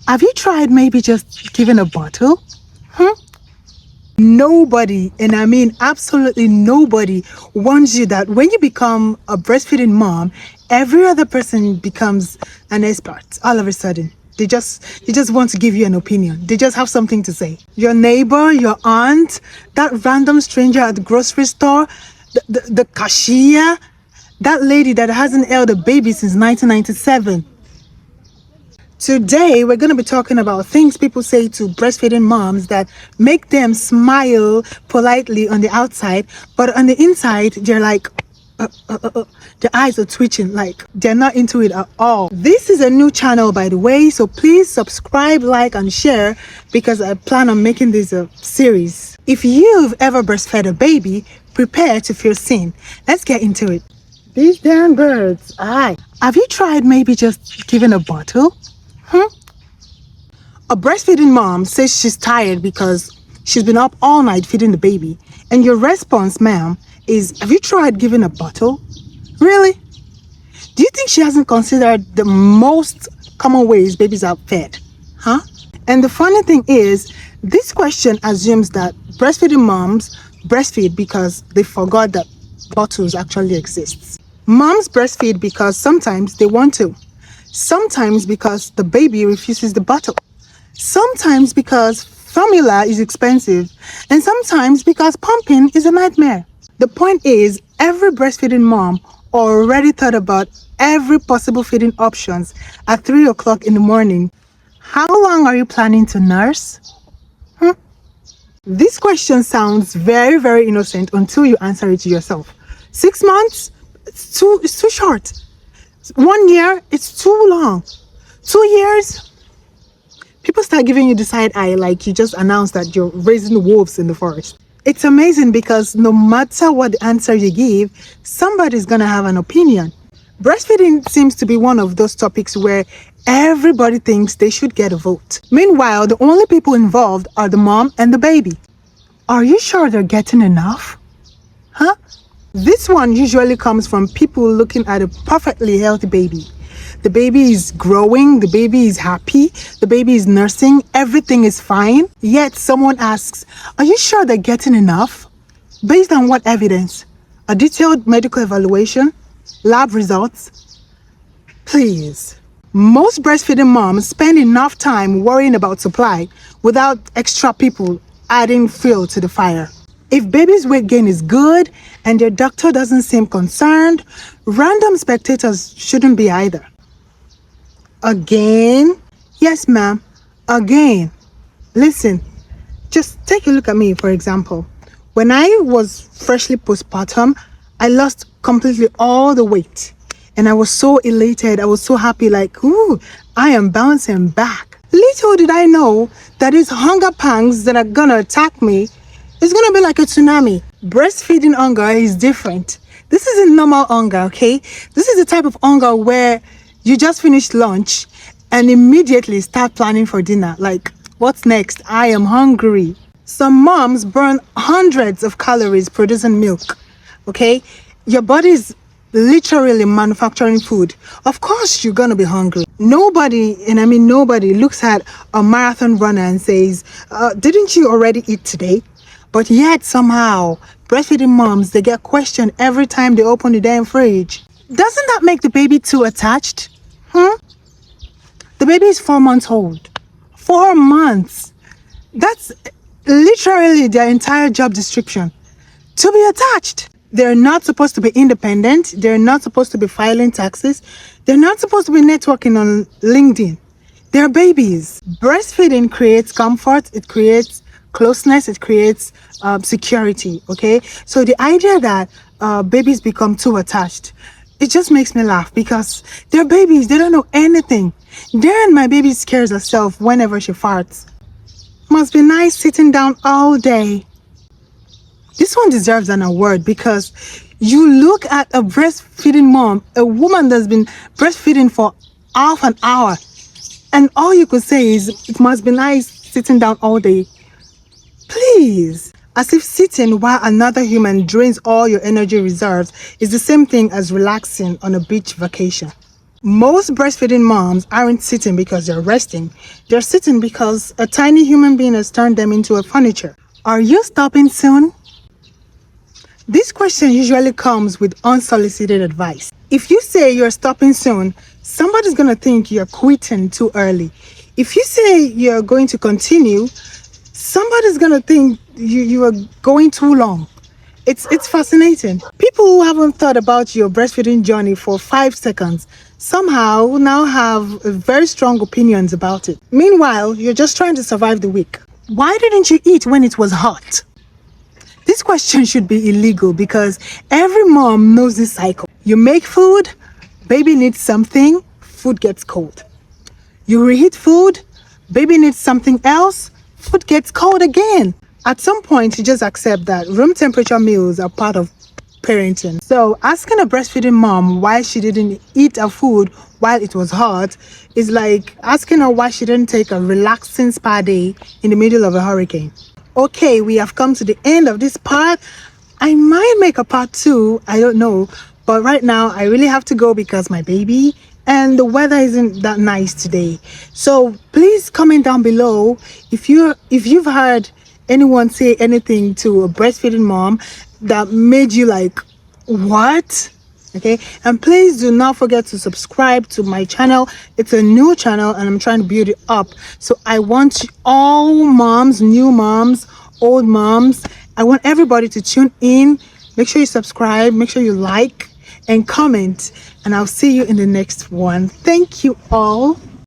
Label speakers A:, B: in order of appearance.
A: Have you tried maybe just giving a bottle? Nobody, and I mean absolutely nobody, warns you that when you become a breastfeeding mom, every other person becomes an expert all of a sudden. They just want to give you an opinion. They just have something to say. Your neighbor, your aunt, that random stranger at the grocery store, the cashier, that lady that hasn't held a baby since 1997. Today, we're going to be talking about things people say to breastfeeding moms that make them smile politely on the outside, but on the inside, they're like, their eyes are twitching, like they're not into it at all. This is a new channel, by the way, so please subscribe, like, and share because I plan on making this a series. If you've ever breastfed a baby, prepare to feel seen. Let's get into it. These damn birds. Aye. Have you tried maybe just giving a bottle? A breastfeeding mom says she's tired because she's been up all night feeding the baby. And your response, ma'am, is, have you tried giving a bottle? Really? Do you think she hasn't considered the most common ways babies are fed? And the funny thing is, this question assumes that breastfeeding moms breastfeed because they forgot that bottles actually exist. Moms breastfeed because sometimes they want to. Sometimes because the baby refuses the bottle. Sometimes because formula is expensive. And sometimes because pumping is a nightmare. The point is, every breastfeeding mom already thought about every possible feeding options at 3 o'clock in the morning. How long are you planning to nurse? This question sounds very, very innocent until you answer it to yourself. 6 months? It's too short. 1 year? It's too long. 2 years? People start giving you the side eye like you just announced that you're raising wolves in the forest. It's amazing because no matter what the answer you give, somebody's gonna have an opinion. Breastfeeding seems to be one of those topics where everybody thinks they should get a vote. Meanwhile, the only people involved are the mom and the baby. Are you sure they're getting enough? This one usually comes from people looking at a perfectly healthy baby. The baby is growing, the baby is happy, the baby is nursing, everything is fine. Yet someone asks, are you sure they're getting enough? Based on what evidence? A detailed medical evaluation? Lab results? Please. Most breastfeeding moms spend enough time worrying about supply without extra people adding fuel to the fire. If baby's weight gain is good and their doctor doesn't seem concerned, random spectators shouldn't be either. Again? Yes, ma'am. Again. Listen, just take a look at me, for example. When I was freshly postpartum, I lost completely all the weight. And I was so elated. I was so happy, like, ooh, I am bouncing back. Little did I know that these hunger pangs that are gonna attack me is gonna be like a tsunami. Breastfeeding hunger is different. This isn't normal hunger, okay? This is the type of hunger where you just finished lunch and immediately start planning for dinner. Like, what's next? I am hungry. Some moms burn hundreds of calories producing milk, okay? Your body is literally manufacturing food. Of course, you're gonna be hungry. Nobody, and I mean nobody, looks at a marathon runner and says, didn't you already eat today? But yet somehow, breastfeeding moms, they get questioned every time they open the damn fridge. Doesn't that make the baby too attached? The baby is 4 months old. 4 months. That's literally their entire job description. To be attached. They're not supposed to be independent. They're not supposed to be filing taxes. They're not supposed to be networking on LinkedIn. They're babies. Breastfeeding creates comfort. It creates closeness. It creates security. Okay. So the idea that babies become too attached, it just makes me laugh because they're babies. They don't know anything. Then my baby scares herself whenever she farts. Must be nice sitting down all day. This one deserves an award because you look at a breastfeeding mom, a woman that's been breastfeeding for half an hour, and all you could say is, it must be nice sitting down all day. Please. As if sitting while another human drains all your energy reserves is the same thing as relaxing on a beach vacation. Most breastfeeding moms aren't sitting because they're resting. They're sitting because a tiny human being has turned them into a furniture. Are you stopping soon? This question usually comes with unsolicited advice. If you say you're stopping soon, somebody's going to think you're quitting too early. If you say you're going to continue, somebody's going to think you are going too long. It's fascinating. People who haven't thought about your breastfeeding journey for 5 seconds somehow now have very strong opinions about it. Meanwhile, you're just trying to survive the week. Why didn't you eat when it was hot? This question should be illegal because every mom knows this cycle. You make food, baby needs something, food gets cold. You reheat food, baby needs something else, food gets cold again. At some point, you just accept that room temperature meals are part of parenting. So asking a breastfeeding mom why she didn't eat her food while it was hot is like asking her why she didn't take a relaxing spa day in the middle of a hurricane. Okay, we have come to the end of this part. I might make a part 2, I don't know. But right now, I really have to go because my baby and the weather isn't that nice today. So please comment down below if you've heard anyone say anything to a breastfeeding mom that made you like, what? Okay, and please do not forget to subscribe to my channel. It's a new channel and I'm trying to build it up, so I want all moms, new moms, old moms, I want everybody to tune in. Make sure you subscribe, make sure you like and comment, and I'll see you in the next one. Thank you all.